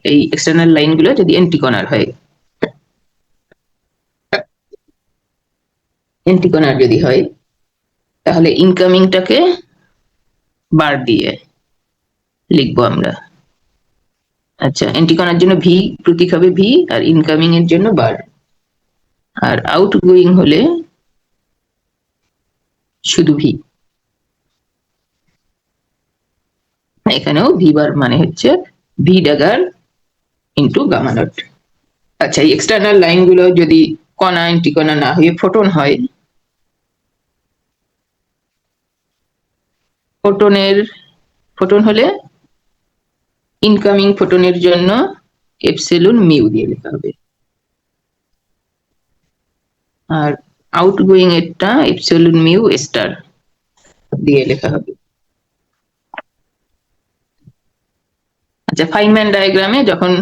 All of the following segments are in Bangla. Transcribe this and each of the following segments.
এই এক্সটার্নাল লাইনগুলো যদি এন্টিকোনার হয়, এন্টিকোনার যদি হয় তাহলে ইনকামিংটাকে বার দিয়ে লিখবো আমরা। আচ্ছা, এন্টিকোনার জন্য ভি প্রতীক হবে ভি, আর ইনকামিং এর জন্য বার। আর আউটগোয়িং হলে শুধু ভি। এখানেও ভি বার মানে হচ্ছে V dagger into gamma naught. আচ্ছা, এই এক্সটার্নাল লাইনগুলো যদি কণা এন্টিকোনা না হয়ে ফোটন হয়, ফোটন হলে ইনকামিং ফোটনের জন্য এপসিলন মিউ দিয়ে লেখা হবে, আর আউটগোয়িং এরটা এপসিলন মিউ স্টার দিয়ে লেখা হবে। আচ্ছা, ফাইনম্যান ডায়াগ্রামে যখন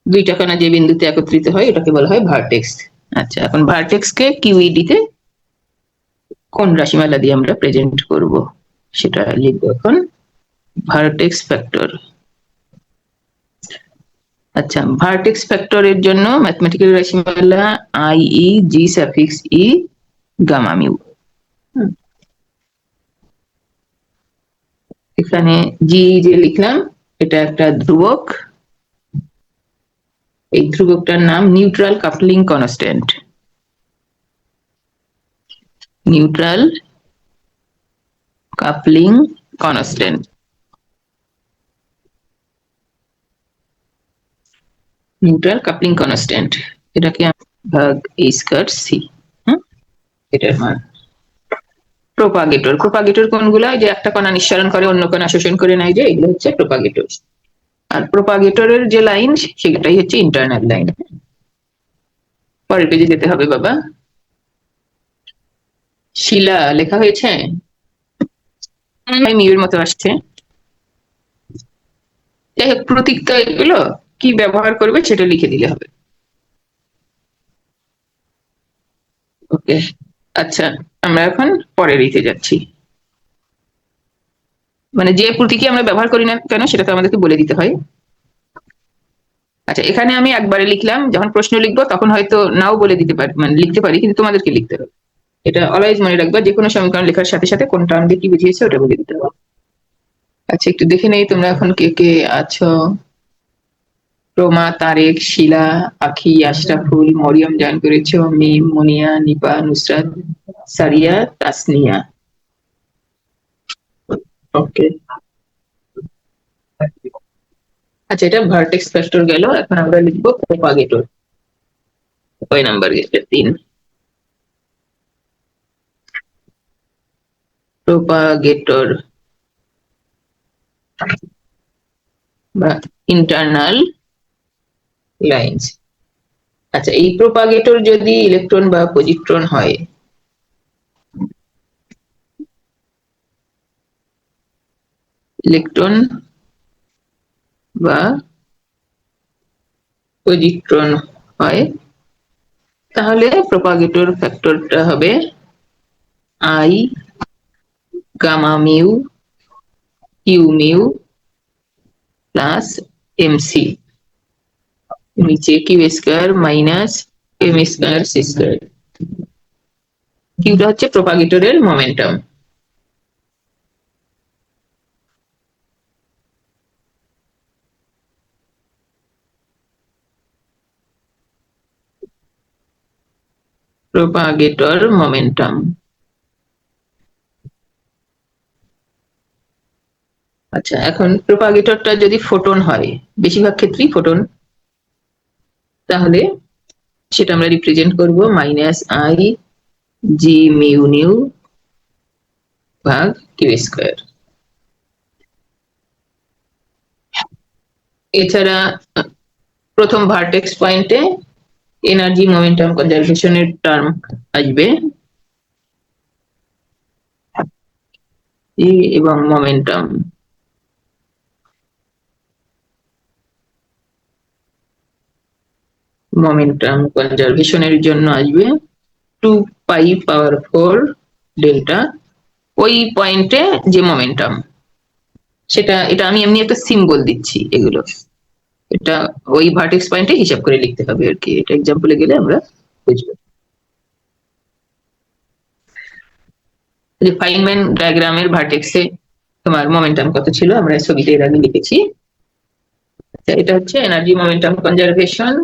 দুইটা কণা যে বিন্দুতে একত্রিত হয় এটাকে বলা হয় ভার্টেক্স। আচ্ছা, এখন ভার্টেক্স কে কিউইডি তে কোন রাশিমালা দিয়ে আমরা প্রেজেন্ট করব সেটা লিখবো এখন। Vertex factor. আচ্ছা, ভার্টেক্স ফ্যাক্টরের জন্য ম্যাথমেটিক্যাল রাশিমালা I E G suffix E gamma mu. এখানে জি যে লিখলাম এটা একটা ধ্রুবক, এই ধ্রুবকটার নাম neutral coupling constant. Neutral coupling constant. Neutral coupling constant এটাকে ভাগ এ স্কয়ার সি। এটার মান। প্রোপাগেটর। প্রোপাগেটর কোনগুলো? যে একটা কণা নিঃসরণ করে অন্য কণা শোষণ করে নেয়, যে এগুলো হচ্ছে প্রোপাগেটর। আর প্রোপাগেটরের যে লাইন সেটাই হচ্ছে ইন্টারনাল লাইন। পরের পেজে যেতে হবে বাবা। শিলা লেখা হয়েছে, মিউর মতো আসছে। যাই হোক, প্রতীক তো এগুলো, কি ব্যবহার করবে সেটা লিখে দিলে হবে। ওকে, আচ্ছা আমরা এখন পরের ইতে যাচ্ছি। মানে যে প্রতীকই আমরা ব্যবহার করি না কেন সেটা তো আমাদেরকে বলে দিতে হয়। আচ্ছা, এখানে আমি একবারে লিখলাম, যখন প্রশ্ন লিখবো তখন হয়তো নাও বলে দিতে পারি, মানে লিখতে পারি, কিন্তু তোমাদেরকে লিখতে হবে। এটা অলওয়েজ মনে রাখবা, যে কোনো সমীকরণ লেখার সাথে সাথে কোন টার্ম দিয়ে কি বুঝিয়েছে ওটা বলে দিতে হবে। আচ্ছা, একটু দেখে নেই তোমরা এখন কে কে আছো। রোমা, তারেক, শিলা, আখি, আশরাফুল, মরিয়ম জয়েন করেছো, মিম, মুনিয়া, নিপা, নুসরাত, সারিয়া, তাসনিয়া। ওকে, আচ্ছা এটা ভার্টেক্স ফ্যাক্টর গেল। এখন আমরা লিখবো প্রোপাগেটর। কয় নাম্বার গেছে? 3। প্রোপাগেটর বা ইন্টারনাল লাইন্স। আচ্ছা, এই প্রোপাগেটর যদি ইলেকট্রন বা পজিট্রন হয়, ইলেকট্রন বা পজিট্রন হয়, তাহলে প্রোপাগেটর ফ্যাক্টরটা হবে i gamma mu q mu plus mc, নিচে q square minus m square c square. কিউটা হচ্ছে প্রোপাগেটরের মোমেন্টাম। প্রোপাগেটর মোমেন্টাম। আচ্ছা, এখন প্রোপাগেটরটা যদি ফোটন হয়, বেশিরভাগ ক্ষেত্রেই ফোটন, তাহলে সেটা আমরা রিপ্রেজেন্ট করব minus I G mu new ভাগ কিউ স্কয়ার। এছাড়া প্রথম ভার্টেক্স পয়েন্টে এনার্জি মোমেন্টাম কনজারভেশনের টার্ম আসবে, এবং মোমেন্টাম কনজারভেশনের জন্য আসবে 2π/4 ডেল্টা। ওই পয়েন্টে যে মোমেন্টাম সেটা, এটা আমি এমনি একটা সিম্বল দিচ্ছি এগুলো। এটা ওই ভার্টেক্স পয়েন্টে হিসাব করে লিখতে হবে আর কি, এটা এক্সাম্পলে গেলে আমরা বুঝবো। যে ফাইনম্যান ডায়াগ্রামের ভার্টেক্সে তোমার মোমেন্টাম কত ছিল আমরা ছবিতে এর আগে লিখেছি। এটা হচ্ছে এনার্জি মোমেন্টাম কনজারভেশন।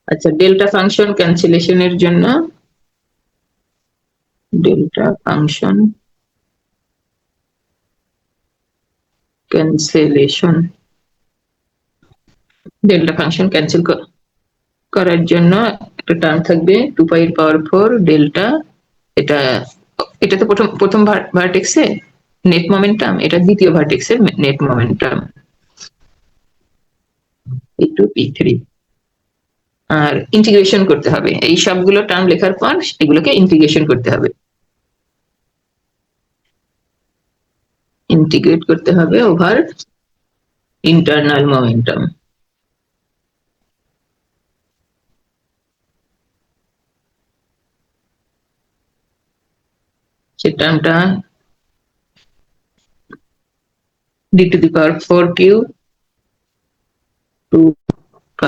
আচ্ছা, ডেল্টা ফাংশন ক্যান্সেলেশনের জন্য, delta function cancellation, delta function cancel করার জন্য একটা টার্ম থাকবে 2π⁴ ডেল্টা। এটা এটা তো প্রথম প্রথম ভার্টেক্সে নেট মোমেন্টাম, এটা দ্বিতীয় ভার্টেক্সে নেট মোমেন্টাম p2p3। আর ইন্টিগ্রেশন করতে হবে, এই সবগুলো টার্ম লেখার পর এগুলোকে ইন্টিগ্রেশন করতে হবে, ইন্টিগ্রেট করতে হবে ওভার ইন্টারনাল মোমেন্টাম। সে টার্মটা d⁴q 2π